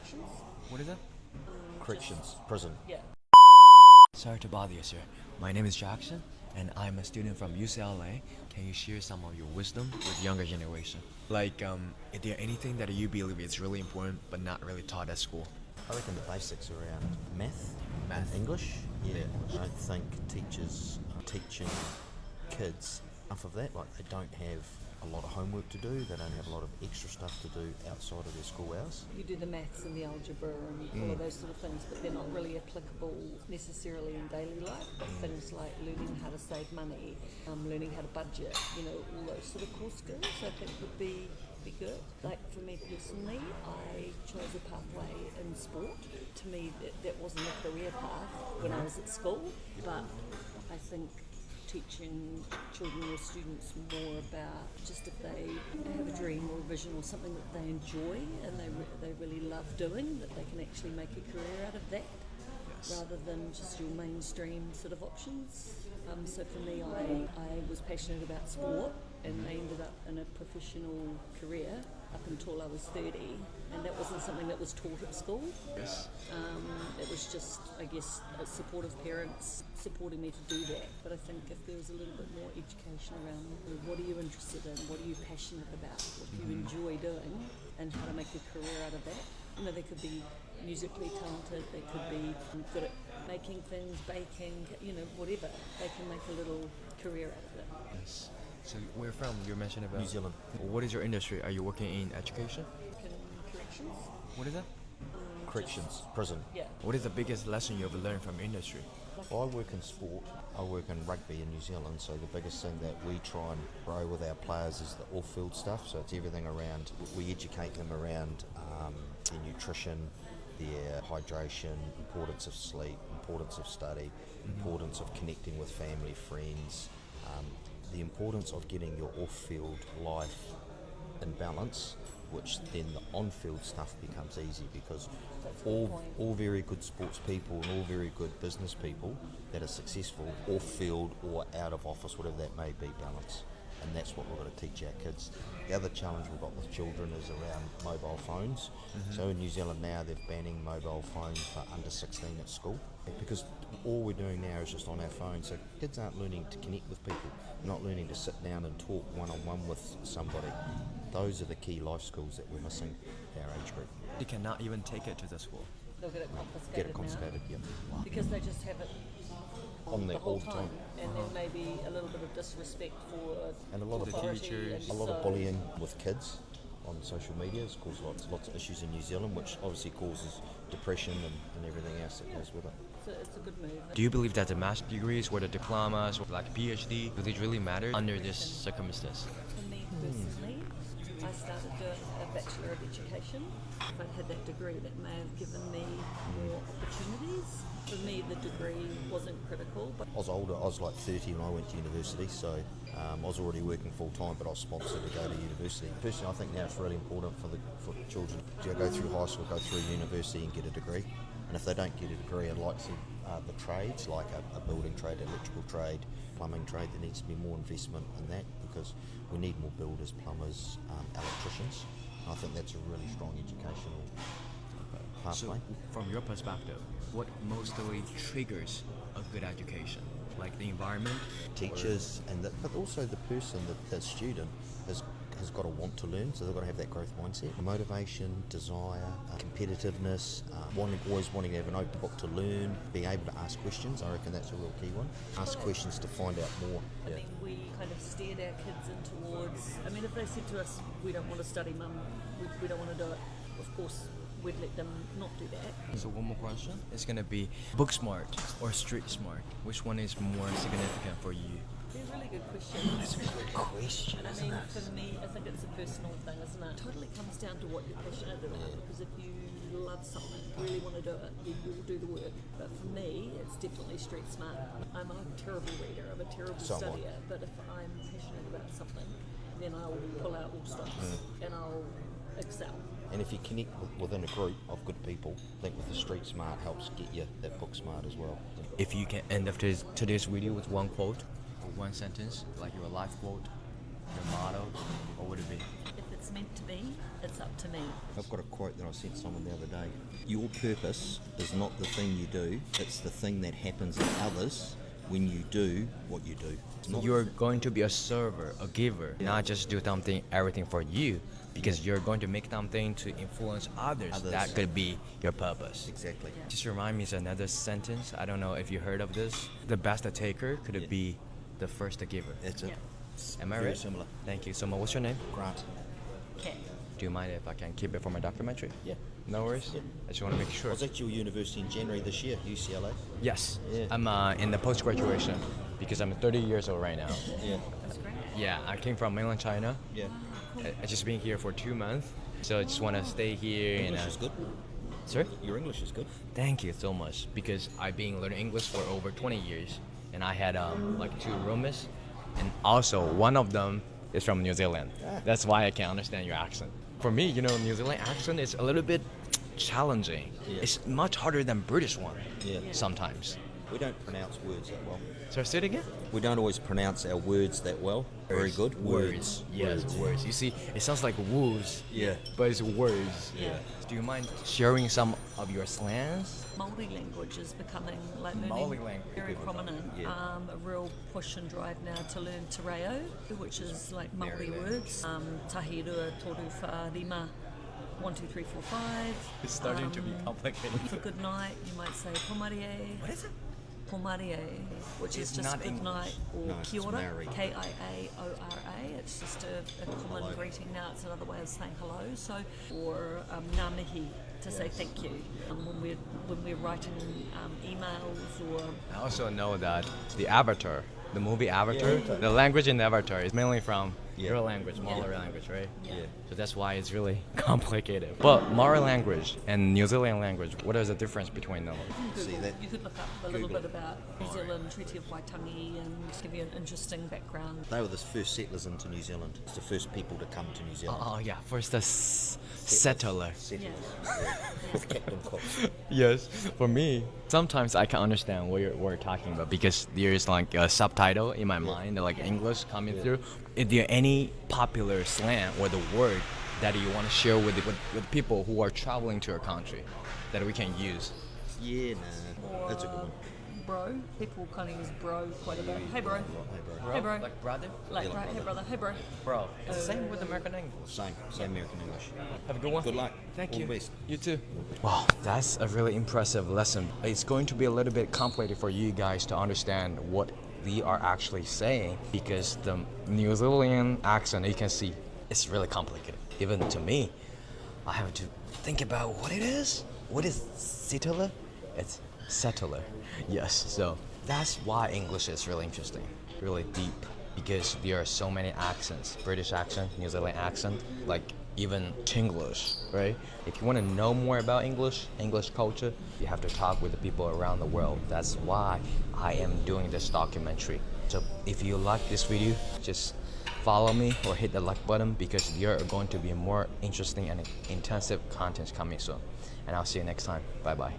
corrections. What is that? Corrections, prison. Yeah. Sorry to bother you, sir. My name is Jackson, and I'm a student from UCLA. Can you share some of your wisdom with younger generation? Like, is there anything that you believe is really important but not really taught at school? I reckon the basics around math Math. and English. Yeah, I don't think teachers are teaching kids enough of that. Like, they don't have a lot of homework to do. They don't have a lot of extra stuff to do outside of their school hours. You do the maths and the algebra and all of those sort of things, but they're not really applicable necessarily in daily life. But things like learning how to save money, learning how to budget, all those sort of core skills I think would be good. Like for me personally, I chose a pathway in sport. To me, that wasn't a career path when I was at school, but I think teaching children or students more about just if they have a dream or a vision or something that they enjoy and they really love doing, that they can actually make a career out of that, rather than just your mainstream sort of options. So for me, I was passionate about sport and I ended up in a professional career up until I was 30, and that wasn't something that was taught at school. Yes. It was just, I guess, supportive parents supporting me to do that. But I think if there was a little bit more education around what are you interested in, what are you passionate about, what do you enjoy doing, and how to make a career out of that. They could be musically talented, they could be good at making things, baking, whatever. They can make a little career out of it. Yes. So where from? You mentioned about New Zealand. What is your industry? Are you working in education? Corrections? What is that? Corrections, prison. Yeah. What is the biggest lesson you've learned from industry? I work in sport. I work in rugby in New Zealand, so the biggest thing that we try and grow with our players is the off-field stuff. So it's everything around, we educate them around their nutrition, their hydration, importance of sleep, importance of study, importance of connecting with family, friends, the importance of getting your off-field life in balance, which then the on-field stuff becomes easy, because all very good sports people and all very good business people that are successful off-field or out of office, whatever that may be, balance. And that's what we've got to teach our kids. The other challenge we've got with children is around mobile phones. So in New Zealand now they're banning mobile phones for under 16 at school, because all we're doing now is just on our phone. So kids aren't learning to connect with people, they're not learning to sit down and talk one-on-one with somebody. Those are the key life skills that we're missing in our age group. You cannot even take it to the school. They'll get it confiscated Get it confiscated, now, yeah. because they just have it On there the whole all the time. And then maybe a little bit of disrespect for And a lot of authority teachers. and A lot of so- bullying with kids on social media has caused lots of issues in New Zealand, which obviously causes depression and everything else that goes with it. So it's a good move. Do you believe that the master degrees or the diplomas or like PhD, do they really matter under this circumstance? For me personally, I started doing a Bachelor of Education. If I'd had that degree, that may have given me more opportunities. For me, the degree wasn't critical, but I was older, I was like 30 when I went to university, so I was already working full time, but I was sponsored to go to university. Personally, I think now it's really important for children to go through high school, go through university and get a degree. And if they don't get a degree, I'd like to see the trades, like a building trade, electrical trade, plumbing trade. There needs to be more investment in that, because we need more builders, plumbers, electricians. And I think that's a really strong educational pathway. So from your perspective, what mostly triggers a good education? Like the environment? Teachers, but also the person, the student has got to want to learn, so they've got to have that growth mindset. Motivation, desire, competitiveness, always wanting to have an open book to learn, being able to ask questions. I reckon that's a real key one. Ask questions to find out more. I mean, we kind of steered our kids in towards, if they said to us, we don't want to study, Mum, we don't want to do it, of course, we'd let them not do that. So one more question. It's going to be book smart or street smart. Which one is more significant for you? They're really good questions. That's a good question, I mean, for me, I think it's a personal thing, isn't it? It totally comes down to what you're passionate about, because if you love something, really want to do it, then you'll do the work. But for me, it's definitely street smart. I'm a terrible reader, I'm a terrible studier, but if I'm passionate about something, then I'll pull out all stops and I'll excel. And if you connect within a group of good people, I think with the street smart helps get you that book smart as well. If you can end up today's video with one quote or one sentence, like your life quote, your motto, what would it be? If it's it's meant to be, it's up to me. I've got a quote that I sent someone the other day. Your purpose is not the thing you do, it's the thing that happens in others when you do what you do. It's not You're going to be a server, a giver, not just do everything for you, because you're going to make something to influence others. That could be your purpose. exactly. Just remind me of another sentence. I don't know if you heard of this. The best taker could be the first giver. That's it. Yeah. Am I Very right? similar. Thank you so much. What's your name? Grant. Okay. Do you mind if I can keep it for my documentary? Yeah. No worries. Yeah. I just want to make I sure. was at your university in January this year, UCLA. Yes. Yeah. I'm in the post-graduation because I'm 30 years old right now. Yeah. That's great. Yeah, I came from mainland China. Yeah. I just been here for 2 months, so I just want to stay here. English is good. Sorry? Your English is good. Thank you so much, because I've been learning English for over 20 years, and I had like 2 roommates, and also one of them is from New Zealand. That's why I can understand your accent. For me, New Zealand accent is a little bit challenging. Yeah. It's much harder than British one. Yeah. Sometimes. We don't pronounce words that well. So say it again. We don't always pronounce our words that well. Very good. Words. Yes, words. You see, it sounds like woos. Yeah. But it's words. Yeah. Do you mind sharing some of your slangs? Māori language is becoming like Māori learning language. very prominent. Yeah. A real push and drive now to learn te reo, which is like Māori words. Tahi rua toru wha rima, 1 2 3 4 5. It's starting to be complicated. For good night, you might say pomarie. What is it? Pomarie, which It's is just not good English. night, or No, it's kia ora, Maori. Kiaora. It's just a common Hello. greeting now. It's another way of saying hello. So, or ngā mihi, to say thank you. When we're writing emails or I also know that the Avatar, the movie Avatar, Avatar. the language in Avatar is mainly from Yeah. your language, Maori language, right? Yeah. So that's why it's really complicated. But Maori language and New Zealand language, what is the difference between them? See that? you could look up a little Google bit about New Zealand Treaty of Waitangi and give you an interesting background. They were the first settlers into New Zealand. It's the first people to come to New Zealand. Oh yeah, first the settler. Settlers. Yeah. With Captain Cook. Yes, for me, sometimes I can understand what we're talking about because there's like a subtitle in my mind, like English coming through. Is there any popular slang or the word that you want to share with people who are traveling to your country that we can use? Yeah, nah. Or That's a good one. bro. People kind of use bro quite a bit. Hey bro. Hey, bro. Hey bro. Like brother? Like, Yeah, like right, hey brother. brother. Hey bro. Bro. It's the same with American English. Same American English. Have a good one. Good luck. Thank All you. the best. You too. Wow, that's a really impressive lesson. It's going to be a little bit complicated for you guys to understand what they are actually saying because the New Zealand accent, you can see, it's really complicated. Even to me, I have to think about what it is. What is settler? It's settler. Yes, so that's why English is really interesting, really deep, because there are so many accents, British accent, New Zealand accent, like even Chinglish, right? If you want to know more about English culture, you have to talk with the people around the world. That's why I am doing this documentary. So if you like this video, just follow me or hit the like button because there are going to be more interesting and intensive content coming soon. And I'll see you next time. Bye bye.